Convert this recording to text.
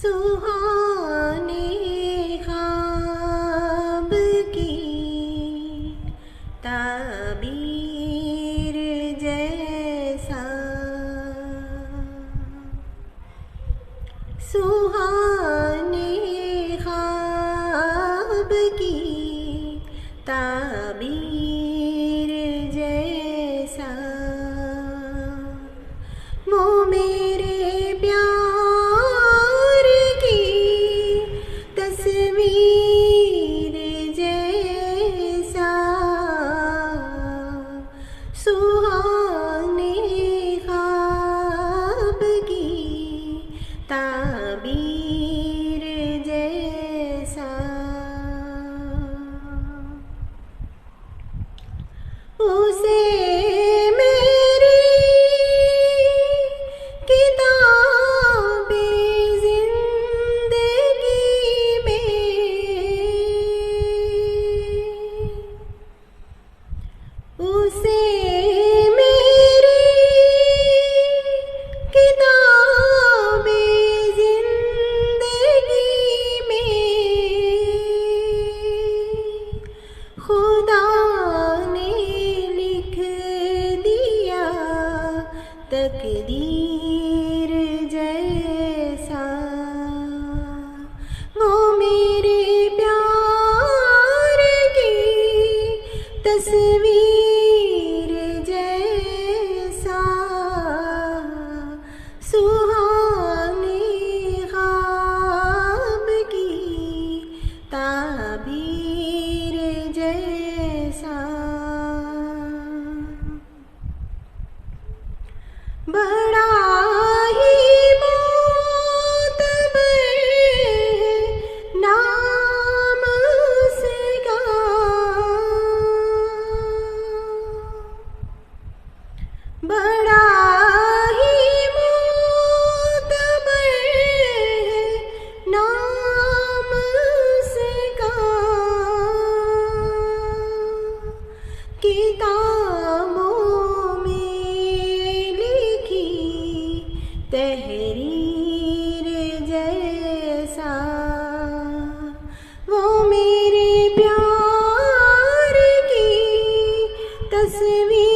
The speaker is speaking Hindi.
सुहाने ख्वाब की ताबीर जैसा, सुहाने ख्वाब की ताबीर जैसा, वो मेरे प्यार की तस्वीर जैसा, सुहाने ख्वाब की ताबीर जैसा। उसे मेरी किताबे जिंदगी में, उसे मेरी किताबे जिंदगी में खुदा तकदीर जैसा, वो मेरे प्यार की तस्वीर जैसा, सुहाने ख्वाब की ताबीर जैसा। बड़ा ही मोतबर नाम उसका, बड़ा ही मोतबर नाम उसका, किताबों तहरीर जैसा, वो मेरे प्यार की तस्वीर